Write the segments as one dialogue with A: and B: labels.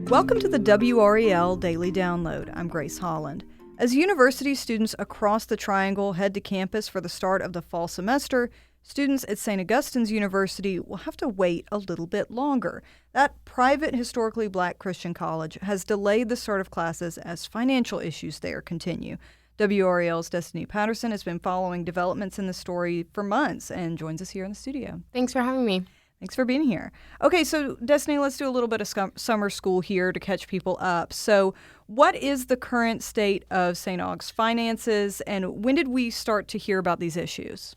A: Welcome to the WRAL Daily Download. I'm Grace Holland. As university students across the Triangle head to campus for the start of the fall semester, students at St. Augustine's University will have to wait a little bit longer. That private, historically black Christian college has delayed the start of classes as financial issues there continue. WRAL's Destinee Patterson has been following developments in the story for months and joins us here in the studio.
B: Thanks for having me.
A: Thanks for being here. Okay, so Destinee, let's do a little bit of summer school here to catch people up. So what is the current state of St. Aug's finances, and when did we start to hear about these issues?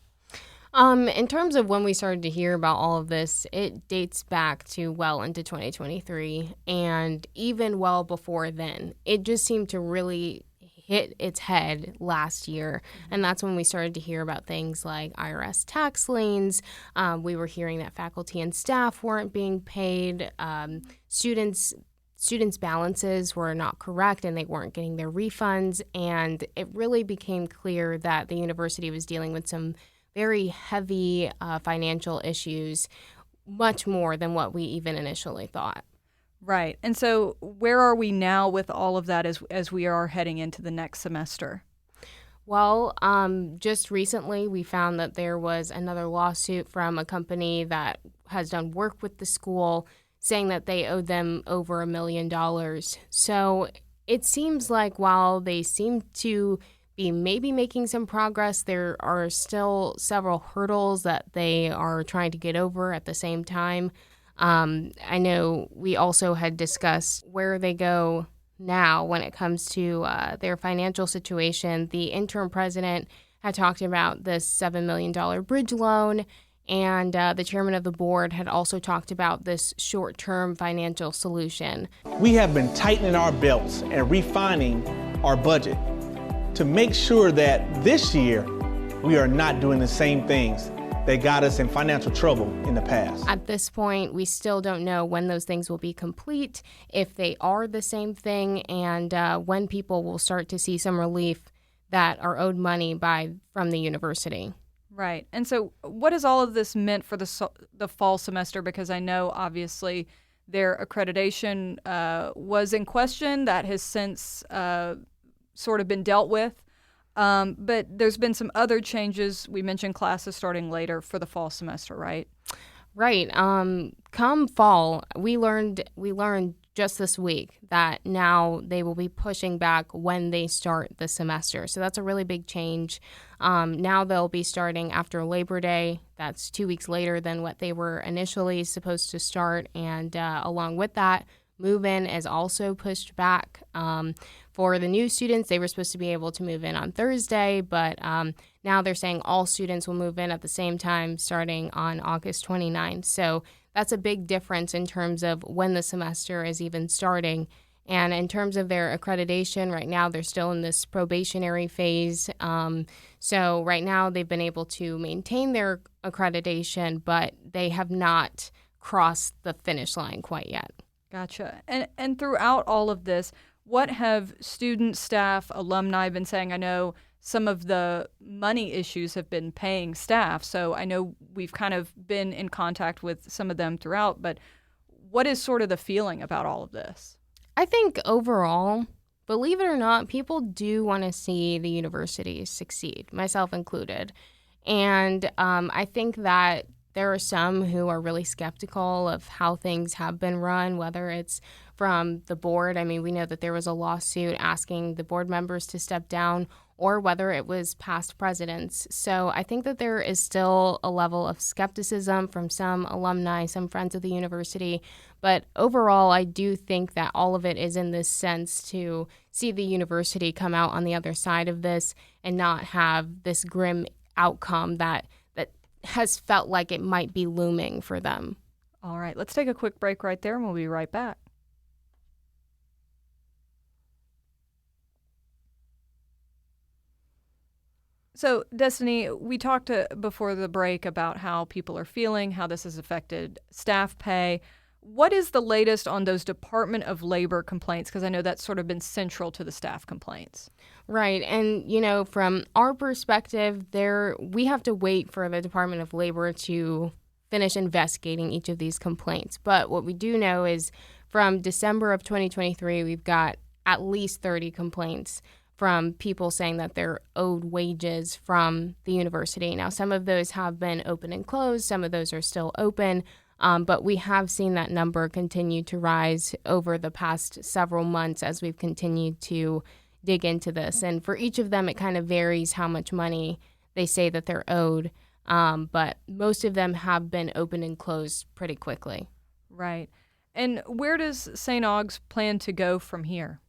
B: In terms of when we started to hear about all of this, it dates back to well into 2023, and even well before then. It just seemed to really hit its head last year, and that's when we started to hear about things like IRS tax liens. We were hearing that faculty and staff weren't being paid. Students' balances were not correct, and they weren't getting their refunds, and it really became clear that the university was dealing with some very heavy financial issues, much more than what we even initially thought.
A: Right. And so where are we now with all of that as we are heading into the next semester?
B: Well, just recently we found that there was another lawsuit from a company that has done work with the school saying that they owed them over $1 million. So it seems like while they seem to be maybe making some progress, there are still several hurdles that they are trying to get over at the same time. I know we also had discussed where they go now when it comes to their financial situation. The interim president had talked about this $7 million bridge loan, and the chairman of the board had also talked about this short-term financial solution.
C: We have been tightening our belts and refining our budget to make sure that this year we are not doing the same things that got us in financial trouble in the past.
B: At this point, we still don't know when those things will be complete, if they are the same thing, and when people will start to see some relief that are owed money from the university.
A: Right. And so what has all of this meant for the fall semester? Because I know, obviously, their accreditation was in question. That has since sort of been dealt with. But there's been some other changes. We mentioned classes starting later for the fall semester, right?
B: Right. Come fall, we learned just this week that now they will be pushing back when they start the semester. So that's a really big change. Now they'll be starting after Labor Day. That's 2 weeks later than what they were initially supposed to start. And along with that, move-in is also pushed back. For the new students, they were supposed to be able to move in on Thursday, but now they're saying all students will move in at the same time starting on August 29th. So that's a big difference in terms of when the semester is even starting. And in terms of their accreditation, right now they're still in this probationary phase. So right now they've been able to maintain their accreditation, but they have not crossed the finish line quite yet.
A: Gotcha. And throughout all of this, what have students, staff, alumni been saying? I know some of the money issues have been paying staff, so I know we've kind of been in contact with some of them throughout, but what is sort of the feeling about all of this?
B: I think overall, believe it or not, people do want to see the university succeed, myself included. And I think that there are some who are really skeptical of how things have been run, whether it's from the board. I mean, we know that there was a lawsuit asking the board members to step down, or whether it was past presidents. So I think that there is still a level of skepticism from some alumni, some friends of the university. But overall, I do think that all of it is in this sense to see the university come out on the other side of this and not have this grim outcome that has felt like it might be looming for them.
A: All right, let's take a quick break right there, and we'll be right back. So, Destinee, we talked before the break about how people are feeling, how this has affected staff pay. What is the latest on those Department of Labor complaints? Because I know that's sort of been central to the staff complaints.
B: Right. And, you know, from our perspective, we have to wait for the Department of Labor to finish investigating each of these complaints. But what we do know is from December of 2023, we've got at least 30 complaints from people saying that they're owed wages from the university. Now, some of those have been open and closed. Some of those are still open. But we have seen that number continue to rise over the past several months as we've continued to dig into this. And for each of them, it kind of varies how much money they say that they're owed. But most of them have been open and closed pretty quickly.
A: Right. And where does St. Aug's plan to go from here?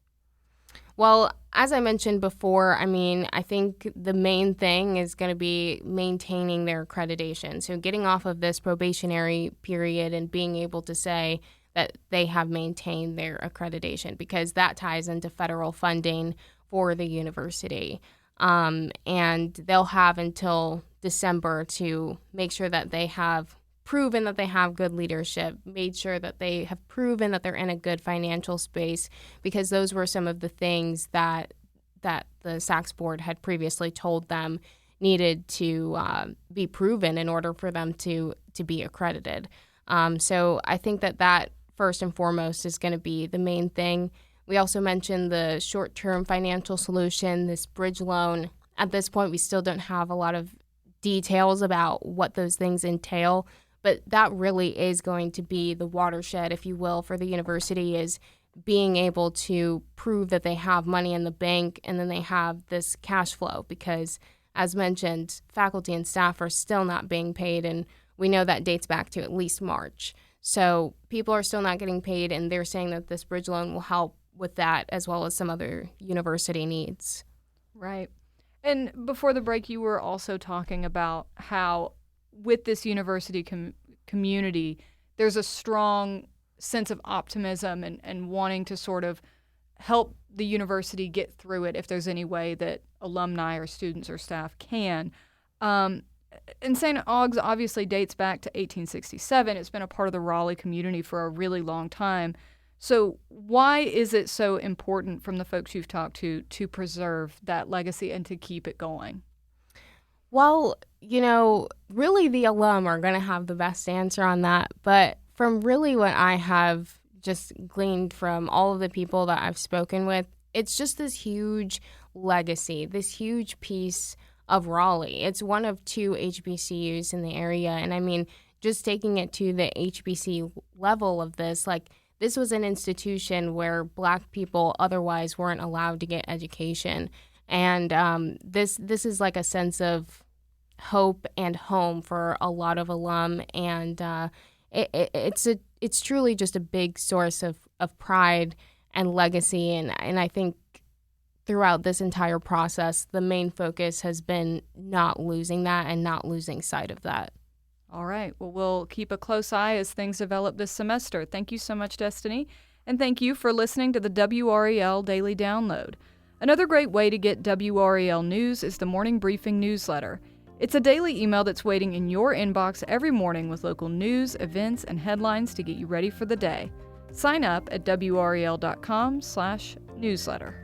B: Well, as I mentioned before, I think the main thing is going to be maintaining their accreditation. So getting off of this probationary period and being able to say that they have maintained their accreditation, because that ties into federal funding for the university. And they'll have until December to make sure that they have proven that they have good leadership, made sure that they have proven that they're in a good financial space, because those were some of the things that the SACS board had previously told them needed to be proven in order for them to be accredited. So I think that first and foremost is going to be the main thing. We also mentioned the short-term financial solution, this bridge loan. At this point, we still don't have a lot of details about what those things entail, but that really is going to be the watershed, if you will, for the university, is being able to prove that they have money in the bank and then they have this cash flow, because, as mentioned, faculty and staff are still not being paid, and we know that dates back to at least March. So people are still not getting paid, and they're saying that this bridge loan will help with that, as well as some other university needs.
A: Right. And before the break, you were also talking about how with this university community, there's a strong sense of optimism and wanting to sort of help the university get through it if there's any way that alumni or students or staff can. And St. Aug's obviously dates back to 1867. It's been a part of the Raleigh community for a really long time. So why is it so important, from the folks you've talked to preserve that legacy and to keep it going?
B: Well, really the alum are going to have the best answer on that. But from really what I have just gleaned from all of the people that I've spoken with, it's just this huge legacy, this huge piece of Raleigh. It's one of 2 HBCUs in the area. And just taking it to the HBC level of this, this was an institution where Black people otherwise weren't allowed to get education. And this is like a sense of hope and home for a lot of alum. And it's truly just a big source of pride and legacy. And I think throughout this entire process, the main focus has been not losing that and not losing sight of that.
A: All right. Well, we'll keep a close eye as things develop this semester. Thank you so much, Destinee. And thank you for listening to the WRAL Daily Download. Another great way to get WRAL news is the Morning Briefing newsletter. It's a daily email that's waiting in your inbox every morning with local news, events, and headlines to get you ready for the day. Sign up at WRAL.com/newsletter.